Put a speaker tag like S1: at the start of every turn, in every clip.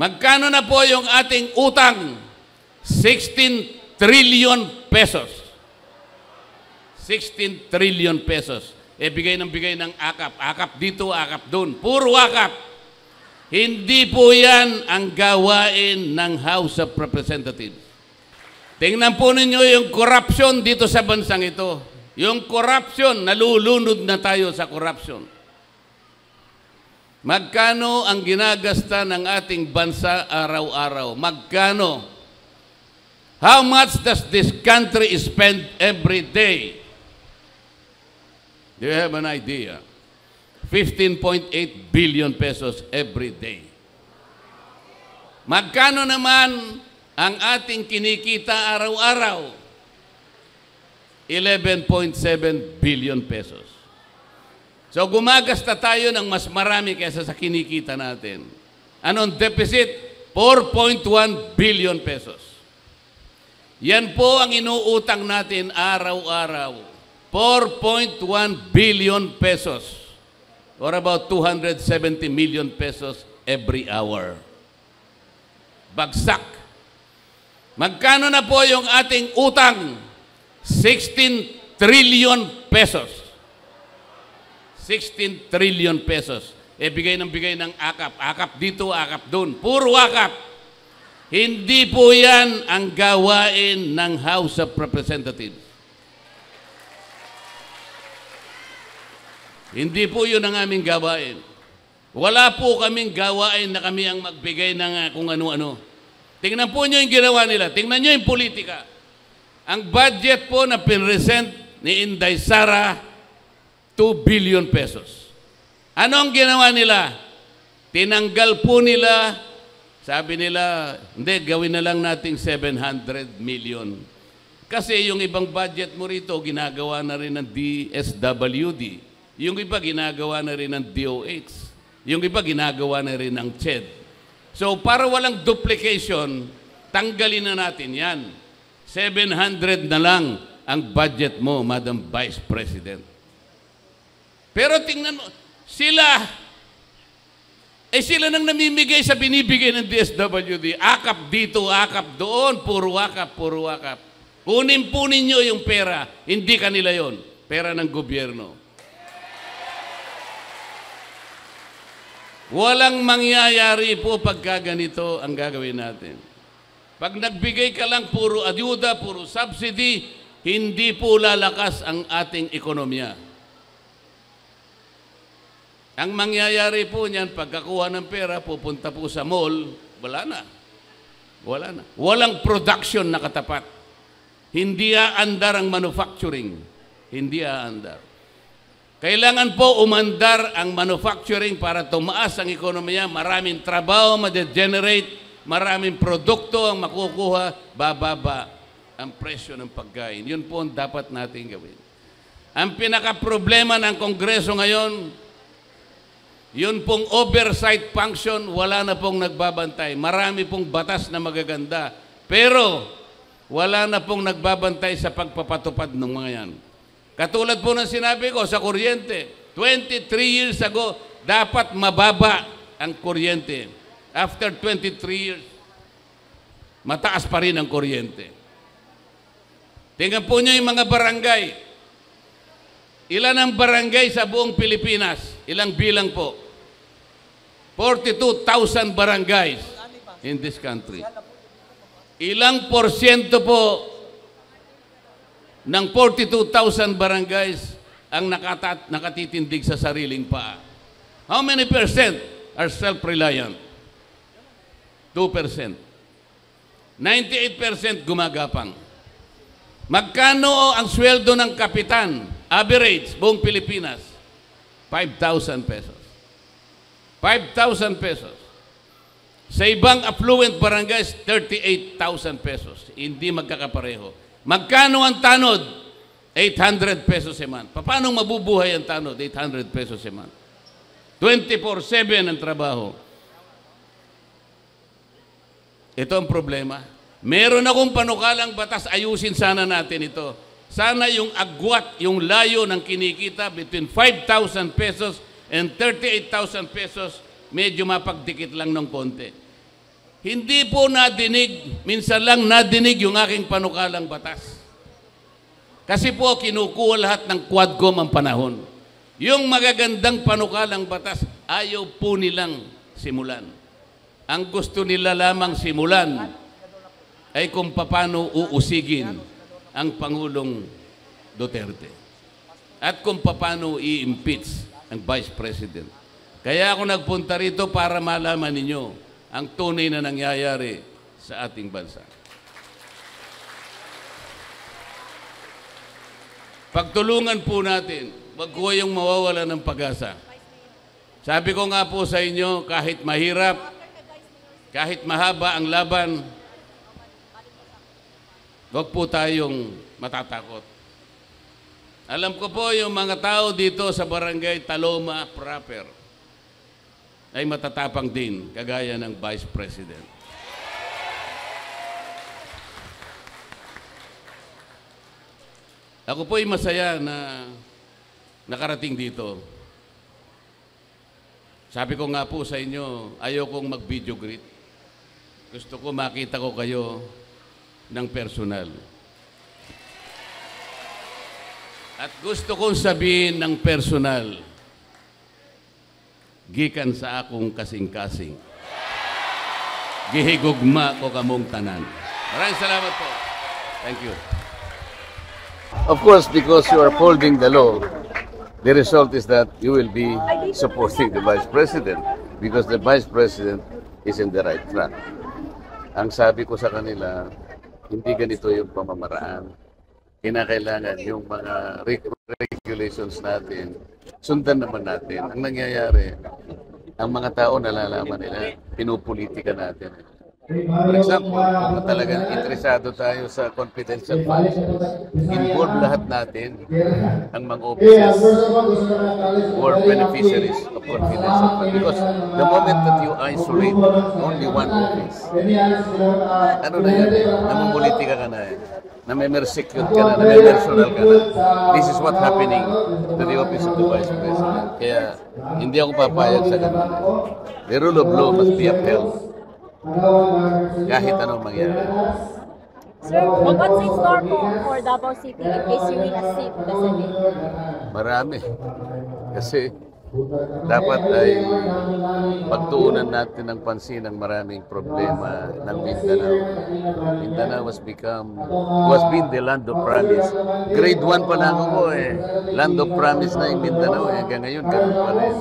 S1: Magkano na po yung ating utang? 16 trillion pesos. 16 trillion pesos. Bigay ng akap. Akap dito, akap doon. Puro akap. Hindi po yan ang gawain ng House of Representatives. Tingnan po ninyo yung corruption dito sa bansang ito. Yung corruption, nalulunod na tayo sa corruption. Magkano ang ginagasta ng ating bansa araw-araw? Magkano? How much does this country spend every day? Do you have an idea? 15.8 billion pesos every day. Magkano naman ang ating kinikita araw-araw? 11.7 billion pesos. So gumagasta tayo ng mas marami kaysa sa kinikita natin. Anong deficit? 4.1 billion pesos. Yan po ang inuutang natin araw-araw. 4.1 billion pesos. Or about 270 million pesos every hour. Bagsak. Magkano na po yung ating utang? 16 trillion pesos. 16 trillion pesos. Bigay ng akap. Akap dito, akap doon. Puro akap. Hindi po yan ang gawain ng House of Representatives. Hindi po yun ang aming gawain. Wala po kaming gawain na kami ang magbigay ng kung ano-ano. Tingnan po nyo yung ginawa nila. Tingnan nyo yung politika. Ang budget po na pinresent ni Inday Sara, 2 billion pesos. Ano ang ginawa nila? Tinanggal po nila, sabi nila, hindi, gawin na lang nating 700 million. Kasi yung ibang budget mo rito, ginagawa na rin ng DSWD. Yung iba, ginagawa na rin ng DOH. Yung iba, ginagawa na rin ng CHED. So, para walang duplication, tanggalin na natin yan. 700 na lang ang budget mo, Madam Vice President. Pero tingnan mo, sila nang namimigay sa binibigay ng DSWD. Akap dito, akap doon, puro akap, puro akap. Kunin po ninyo yung pera, hindi kanila yon, pera ng gobyerno. Walang mangyayari po pagka ganito ang gagawin natin. Pag nagbigay ka lang puro ayuda, puro subsidy, hindi po lalakas ang ating ekonomiya. Ang mangyayari po niyan, pagkakuha ng pera, pupunta po sa mall, wala na. Wala na. Walang production na katapat. Hindi aandar ang manufacturing. Hindi aandar. Kailangan po umandar ang manufacturing para tumaas ang ekonomiya, maraming trabaho ma-generate, maraming produkto ang makukuha, bababa ang presyo ng pagkain. Yun po ang dapat natin gawin. Ang pinaka-problema ng Kongreso ngayon, yun pong oversight function, wala na pong nagbabantay. Marami pong batas na magaganda. Pero wala na pong nagbabantay sa pagpapatupad ng mga yan. Katulad po ng sinabi ko sa kuryente, 23 years ago, dapat mababa ang kuryente. After 23 years, mataas pa rin ang kuryente. Tingnan po nyo yung mga barangay. Ilan ang barangay sa buong Pilipinas? Ilang bilang po? 42,000 barangays in this country. Ilang porsyento po ng 42,000 barangays ang nakatitindig sa sariling paa? How many percent are self-reliant? 2%. 98% gumagapang. Magkano ang sweldo ng kapitan? Average, buong Pilipinas, 5,000 pesos. 5,000 pesos. Sa ibang affluent barangays, 38,000 pesos. Hindi magkakapareho. Magkano ang tanod? 800 pesos a month. Paano mabubuhay ang tanod? 800 pesos a month. 24/7 ang trabaho. Ito ang problema. Meron akong panukalang batas, ayusin sana natin ito. Sana yung agwat, yung layo ng kinikita between 5,000 pesos and 38,000 pesos, medyo mapagdikit lang ng konti. Hindi po nadinig, minsan lang nadinig yung aking panukalang batas. Kasi po kinukuha lahat ng Quadcom ang panahon. Yung magagandang panukalang batas, ayaw po nilang simulan. Ang gusto nila lamang simulan ay kung paano uusigin ang Pangulong Duterte at kung paano i-impeach ang Vice President. Kaya ako nagpunta rito para malaman ninyo ang tunay na nangyayari sa ating bansa. Pagtulungan po natin, wag ko yung mawawala ng pag-asa. Sabi ko nga po sa inyo, kahit mahirap, kahit mahaba ang laban, wag po tayong matatakot. Alam ko po yung mga tao dito sa barangay Taloma proper ay matatapang din, kagaya ng Vice President. Ako po ay masaya na nakarating dito. Sabi ko nga po sa inyo, ayaw kong mag-video greet. Gusto ko makita ko kayo ng personal. At gusto kong sabihin ng personal, gikan sa akong kasing-kasing. Gihigugma ko kamong tanan. Maraming salamat po. Thank you.
S2: Of course, because you are upholding the law, the result is that you will be supporting the Vice President because the Vice President is in the right track. Ang sabi ko sa kanila, hindi ganito yung pamamaraan. Kinakailangan yung mga regulations natin, sundan naman natin. Ang nangyayari, ang mga tao nalalaman nila, pinupolitika natin. For example, kung talagang interesado tayo sa confidential funds, involve lahat natin ang mga officers or beneficiaries of confidential funds. Because the moment that you isolate only one office, ano na yan eh, namumulitika ka na eh, namimersecute ka na, namimersonal ka na. This is what happening to the office of the Vice President. Kaya hindi ako papayag sa ganun. The rule of law must be upheld. Kahit anong mangyari.
S3: Sir, what's in store po for Davao City in case you win a seat in the Senate?
S2: Marami. Kasi dapat ay pagtuunan natin ng pansin ang maraming problema ng Mindanao. Mindanao was been the land of promise. Grade 1 pa lang ako eh. Land of promise na yung Mindanao eh. Hanggang ngayon, ganun pa rin.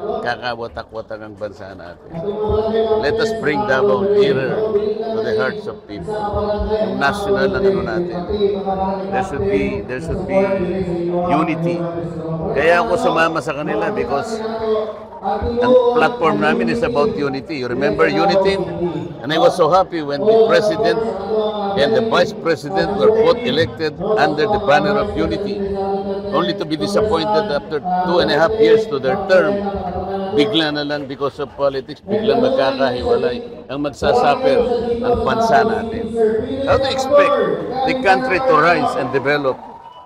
S2: Kakawatak-watak ang bansa natin. Let us bring Davao nearer to the hearts of people. Yung national na ano natin. There should be unity. Kaya ako sumama sa kanila because ang platform namin is about unity. You remember unity? And I was so happy when the President and the Vice President were both elected under the banner of unity. Only to be disappointed after 2.5 years to their term, bigla na lang because of politics, biglang magkakahiwalay ang magsasuffer ang bansa natin. How do you expect the country to rise and develop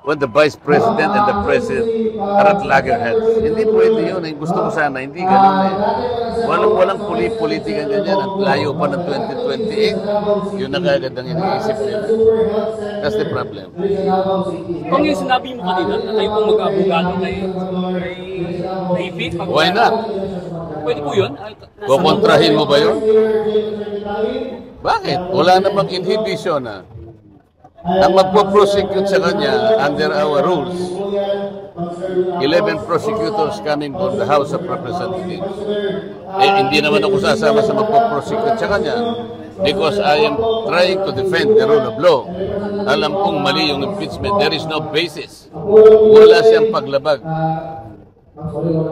S2: when the Vice President and the President are at loggerheads? Hindi pwede yun. Gusto ko sana, hindi ganun eh. Walang politika ganyan. At layo pa ng 2028, yun na kagad ang iniisip nila. That's the problem.
S4: Kung yung sinabi mo kanina, na kayo pong mag-abogado kay Vic,
S2: Why not?
S4: pwede po yun?
S2: Kukontrahin mo ba yun? Bakit? Wala namang inhibition ah. Ang magpo-prosecute sa kanya under our rules, 11 prosecutors coming from the House of Representatives. Eh, hindi naman ako sasama sa magpo-prosecute sa kanya because I am trying to defend the rule of law. Alam kong mali yung impeachment. There is no basis. Wala siyang paglabag.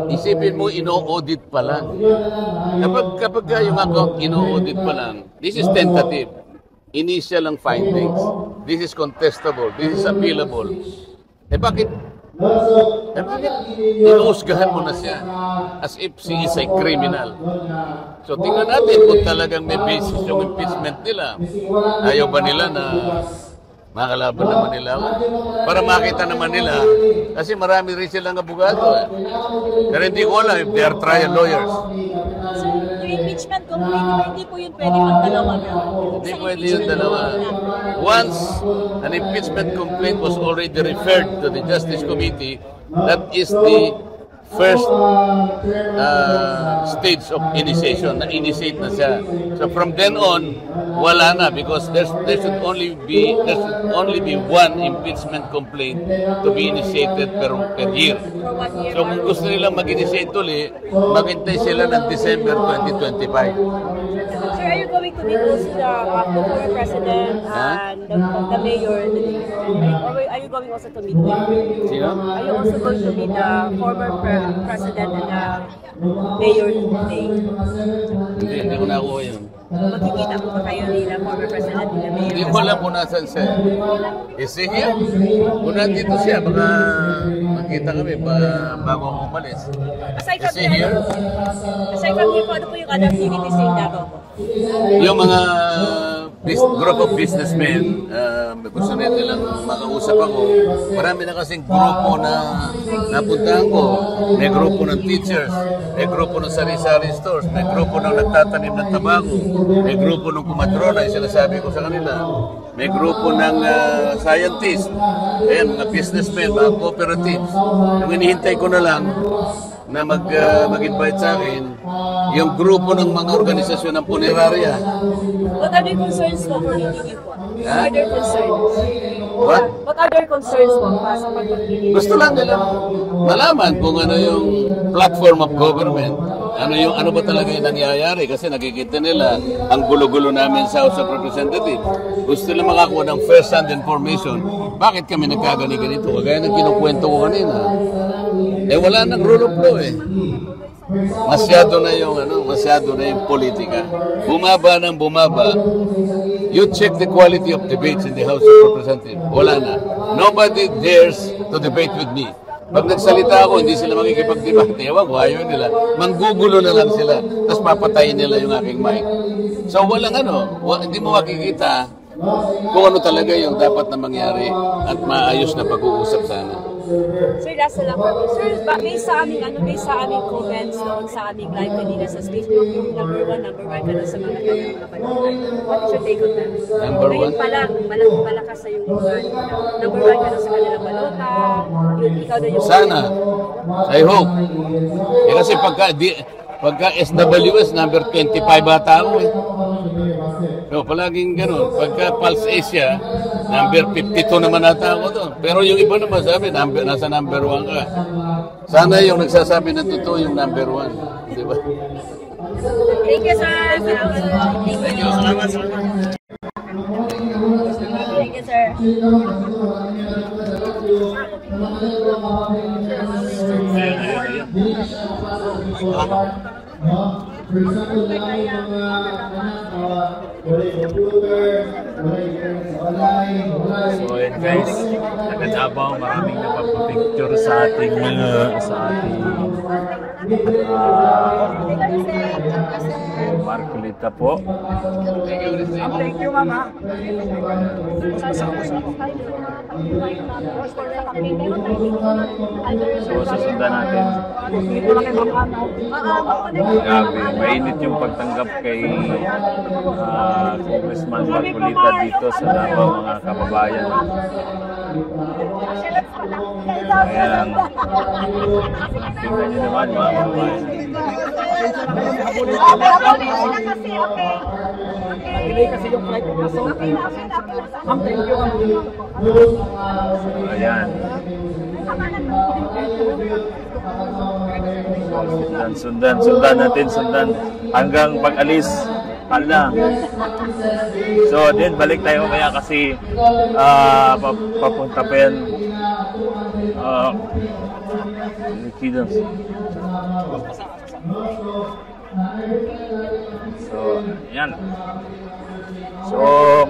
S2: Isipin mo, ino-audit pa lang. Kapag yung account ino-audit pa lang, this is tentative. Initial ang findings. This is contestable. This is appealable. Bakit inuusgahan mo na siya as if she is a criminal? So tingnan natin kung talagang may basis yung impeachment nila. Ayaw ba nila na makalaban naman nila ako? Para makita naman nila, kasi marami rin silang abogado eh. Pero hindi ko alam if they are trial lawyers.
S3: Sir, yung impeachment complaint, diba, hindi po yun pwede pang dalawa na.
S2: Hindi pwede yung dalawa. Once an impeachment complaint was already referred to the Justice Committee, that is the first stage of initiation. Na-initiate na siya. So from then on, wala na because there should only be one impeachment complaint to be initiated per year. So kung gusto nilang mag-initiate ulit, maghintay sila ng December 2025.
S3: Sir, are you going to meet also the former president and the mayor today? Are you going also to meet them?
S2: Sino?
S3: Are you also going to meet the former president and the mayor today?
S2: Hindi ko nakuha yun.
S3: Magkikita po ba kayo nila, former president and the mayor?
S2: Hindi ko alam kung nasan siya. Is he here? Kung nandito siya, baka magkita kami bago ako umalis.
S3: Aside
S2: Is he here?
S3: Aside from here po, ano po yung other activities yung Davao po?
S2: Yung mga group of businessmen, gusto nilang makausap ako. Marami na kasing grupo na napuntahan ko. May grupo ng teachers, may grupo ng sari-sari stores, may grupo ng nagtatanim ng tabako, may grupo ng kumadrona, yung sinasabi ko sa kanila. May grupo ng scientists, ayan, mga businessmen, mga cooperatives. Yung hinihintay ko na lang na mag-invite sa akin, yung grupo ng mga organisasyon ng punerarya.
S3: What are their concerns po for meeting you po? What are their concerns?
S2: What?
S3: What are their concerns po sa pag-meeting?
S2: Gusto lang nila malaman kung ano yung platform of government, ano ba talaga yung nangyayari kasi nakikita nila ang gulo-gulo namin sa House of Representatives. Gusto nila makakuha ng first-hand information. Bakit kami nagkagani-ganito? Kagaya ng kinukwento ko kanina. Wala nang rule of law eh. Masyado na yung politika. Bumaba ng bumaba. You check the quality of debates in the House of Representatives. Wala na. Nobody dares to debate with me. Pag nagsalita ako, hindi sila makikipag-debate. Ewan ko, ayaw nila. Manggugulo na lang sila. Tapos papatayin nila yung aking mic. So walang hindi mo makikita kung ano talaga yung dapat na mangyari at maayos na pag-uusap sana.
S3: Sir, last na lang po. Sir, based sa aming comments noon sa aming live kanina sa stage, yung number one ka na sa mga balota. What is your take on that?
S2: Number one?
S3: Ngayon pa lang, malakas na yung number one ka na sa kanilang balota. Ikaw na yung...
S2: Sana. I hope. Kasi pagka SWS, number 25 bata ako eh. So, palaging ganun. Pagka Pulse Asia, number 52 naman ata ako doon. Pero yung iba naman sabi, nasa number 1 ka. Sana yung nagsasabi ng totoo yung number 1. Di ba?
S3: Thank you, sir. Thank you.
S2: Salamat.
S3: Thank you, sir.
S5: So yun guys, nagkatabaw, maraming napapapicture sa ating Marcolita po.
S3: Thank you, mama.
S5: So susundan natin. Grabe, mainit yung pagtanggap kay Congressman Marcolita dito sa Davao, mga kababayan. Ayan. Tingnan nyo naman mga kababayan. Ayan. Sundan natin hanggang pag-alis. Hala. So, din balik tayo kaya kasi papunta pa yan. So, yan. So,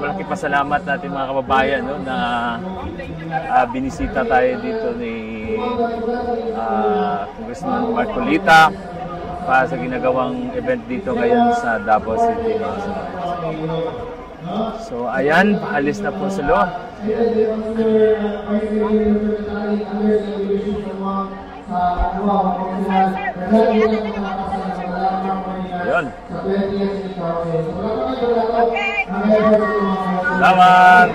S5: malaki pasalamat natin mga kababayan na binisita tayo dito ni Congressman Marcolita para sa ginagawang event dito ngayon sa Davao City. So, ayan, paalis na po sila. Yun. Salamat!